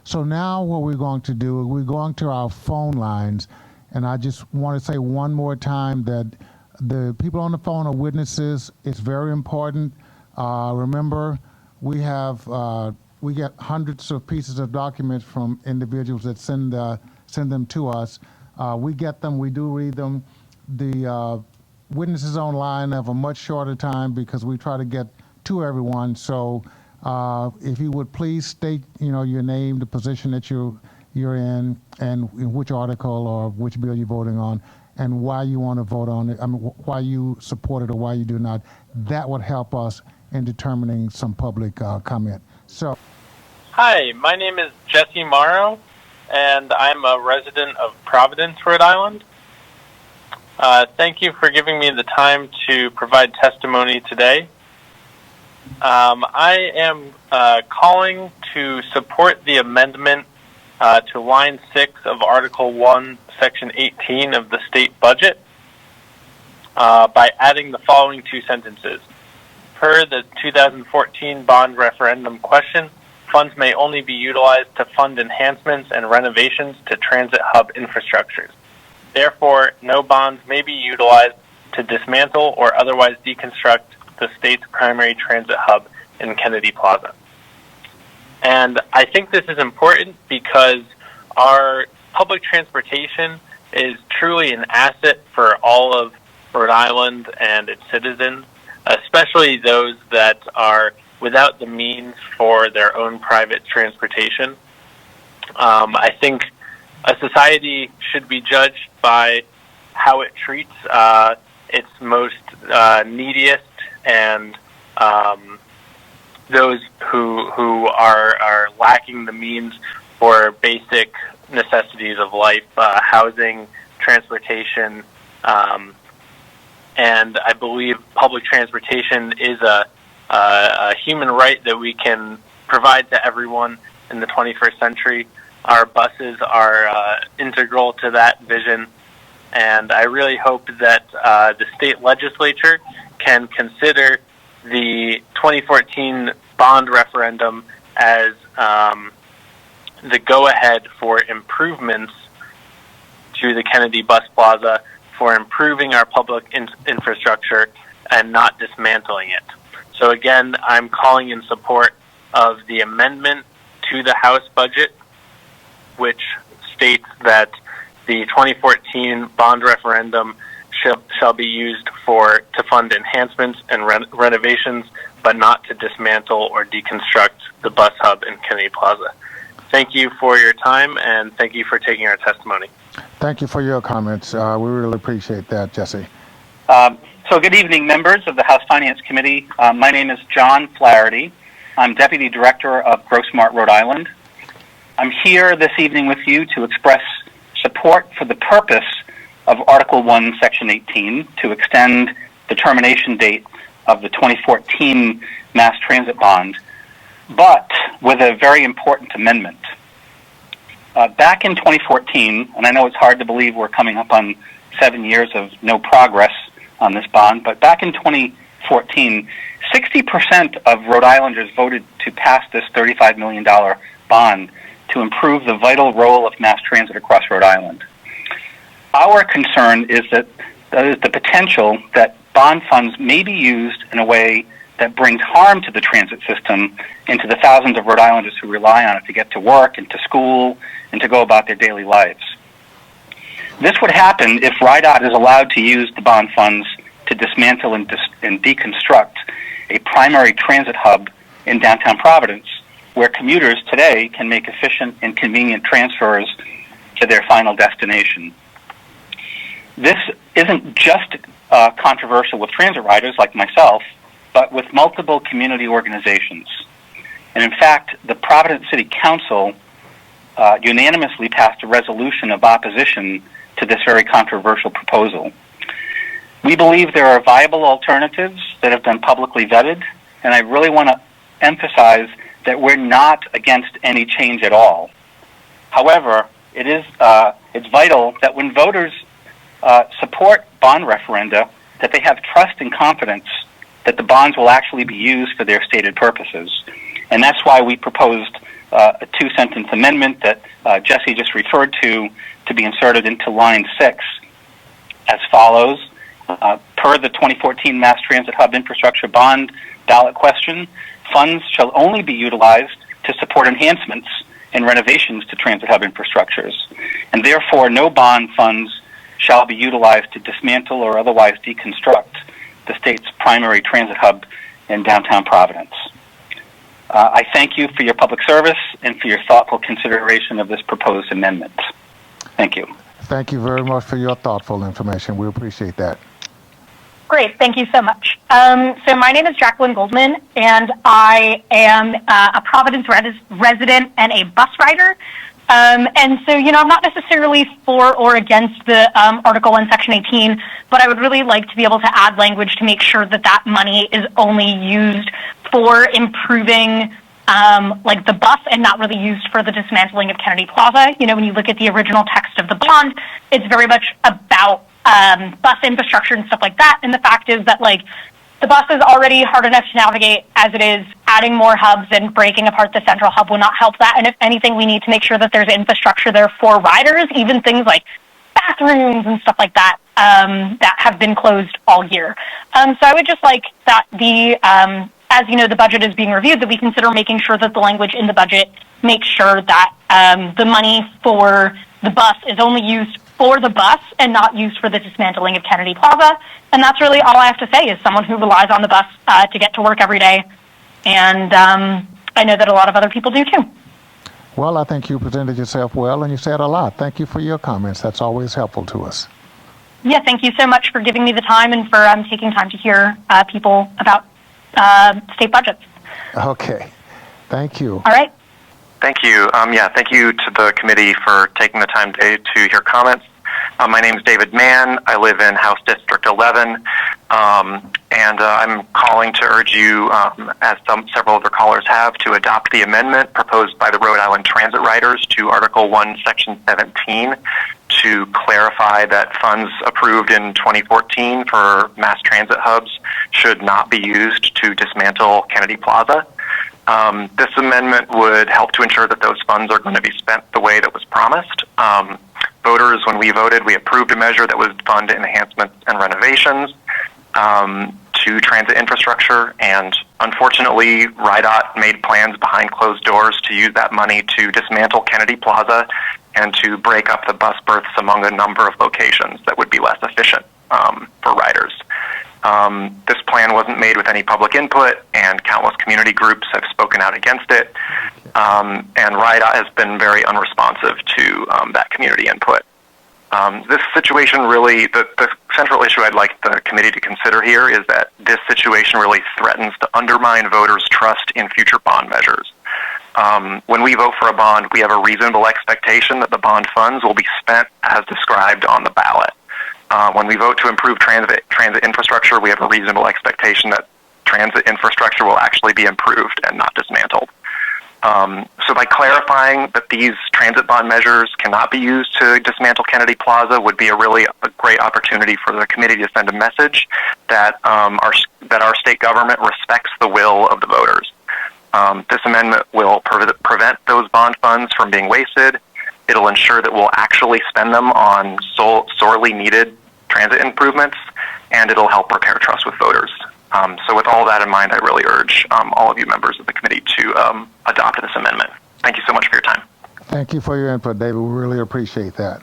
So now what we're going to do, we're going to our phone lines, and I just want to say one more time that the people on the phone are witnesses. It's very important. Remember, we get hundreds of pieces of documents from individuals that send them to us. We get them, we do read them. The witnesses online have a much shorter time because we try to get to everyone. So if you would please state, your name, the position that you're in, and in which article or which bill you're voting on, and why you want to vote on it. I mean, why you support it or why you do not. That would help us in determining some public comment. So. Hi, my name is Jesse Morrow, and I'm a resident of Providence, Rhode Island. Thank you for giving me the time to provide testimony today. I am calling to support the amendment to line 6 of Article 1, Section 18 of the state budget by adding the following 2 sentences. Per the 2014 bond referendum question, funds may only be utilized to fund enhancements and renovations to transit hub infrastructures. Therefore, no bonds may be utilized to dismantle or otherwise deconstruct the state's primary transit hub in Kennedy Plaza. And I think this is important because our public transportation is truly an asset for all of Rhode Island and its citizens, especially those that are without the means for their own private transportation. I think a society should be judged by how it treats its most neediest and those who are lacking the means for basic necessities of life, housing, transportation, and I believe public transportation is a human right that we can provide to everyone in the 21st century. Our buses are integral to that vision, and I really hope that the state legislature can consider the 2014 bond referendum as the go-ahead for improvements to the Kennedy Bus Plaza, for improving our public infrastructure and not dismantling it. So again, I'm calling in support of the amendment to the House budget, which states that the 2014 bond referendum shall be used to fund enhancements and renovations, but not to dismantle or deconstruct the bus hub in Kennedy Plaza. Thank you for your time, and thank you for taking our testimony. Thank you for your comments. We really appreciate that, Jesse. So good evening, members of the House Finance Committee. My name is John Flaherty. I'm Deputy Director of Grossmart, Rhode Island. I'm here this evening with you to express support for the purpose of Article 1, Section 18, to extend the termination date of the 2014 mass transit bond, but with a very important amendment. Back in 2014, and I know it's hard to believe we're coming up on 7 years of no progress on this bond, but back in 2014, 60% of Rhode Islanders voted to pass this $35 million bond to improve the vital role of mass transit across Rhode Island. Our concern is that there is the potential that bond funds may be used in a way that brings harm to the transit system and to the thousands of Rhode Islanders who rely on it to get to work and to school and to go about their daily lives. This would happen if RIDOT is allowed to use the bond funds to dismantle and deconstruct a primary transit hub in downtown Providence, where commuters today can make efficient and convenient transfers to their final destination. This isn't just controversial with transit riders like myself, but with multiple community organizations. And in fact, the Providence City Council unanimously passed a resolution of opposition to this very controversial proposal. We believe there are viable alternatives that have been publicly vetted, and I really want to emphasize that we're not against any change at all. However, it's vital that when voters support bond referenda, that they have trust and confidence that the bonds will actually be used for their stated purposes. And that's why we proposed a two-sentence amendment that Jesse just referred to be inserted into line 6 as follows. Per the 2014 Mass Transit Hub Infrastructure Bond ballot question, funds shall only be utilized to support enhancements and renovations to transit hub infrastructures, and therefore no bond funds shall be utilized to dismantle or otherwise deconstruct the state's primary transit hub in downtown Providence. I thank you for your public service and for your thoughtful consideration of this proposed amendment. Thank you. Thank you very much for your thoughtful information. We appreciate that. Great, thank you so much. So my name is Jacqueline Goldman, and I am a Providence resident and a bus rider. And so, I'm not necessarily for or against the Article 1, Section 18, but I would really like to be able to add language to make sure that that money is only used for improving the bus and not really used for the dismantling of Kennedy Plaza. When you look at the original text of the bond, it's very much about bus infrastructure and stuff like that. And the fact is that, the bus is already hard enough to navigate as it is. Adding more hubs and breaking apart the central hub will not help that. And if anything, we need to make sure that there's infrastructure there for riders, even things like bathrooms and stuff like that, that have been closed all year. So I would just like that as the budget is being reviewed, that we consider making sure that the language in the budget makes sure that the money for the bus is only used for the bus and not used for the dismantling of Kennedy Plaza. And that's really all I have to say, as someone who relies on the bus to get to work every day. And I know that a lot of other people do too. Well, I think you presented yourself well, and you said a lot. Thank you for your comments. That's always helpful to us. Yeah, thank you so much for giving me the time and for taking time to hear people about state budgets. Okay. Thank you. All right. Thank you. Thank you to the committee for taking the time today to hear comments. My name is David Mann. I live in House District 11, and I'm calling to urge you, as several other callers have, to adopt the amendment proposed by the Rhode Island Transit Riders to Article 1, Section 17, to clarify that funds approved in 2014 for mass transit hubs should not be used to dismantle Kennedy Plaza. This amendment would help to ensure that those funds are going to be spent the way that was promised. Voters, when we voted, we approved a measure that would fund enhancements and renovations to transit infrastructure, and unfortunately, RIDOT made plans behind closed doors to use that money to dismantle Kennedy Plaza and to break up the bus berths among a number of locations that would be less efficient for riders. This plan wasn't made with any public input, and countless community groups have spoken out against it, and RIDOT has been very unresponsive to that community input. This situation really, the central issue I'd like the committee to consider here is that this situation really threatens to undermine voters' trust in future bond measures. When we vote for a bond, we have a reasonable expectation that the bond funds will be spent as described on the ballot. When we vote to improve transit infrastructure, we have a reasonable expectation that transit infrastructure will actually be improved and not dismantled. So by clarifying that these transit bond measures cannot be used to dismantle Kennedy Plaza would be a great opportunity for the committee to send a message that our state government respects the will of the voters. This amendment will prevent those bond funds from being wasted. It'll ensure that we'll actually spend them on sorely needed transit improvements, and it'll help repair trust with voters. So with all that in mind, I really urge all of you members of the committee to adopt this amendment. Thank you so much for your time. Thank you for your input, David. We really appreciate that.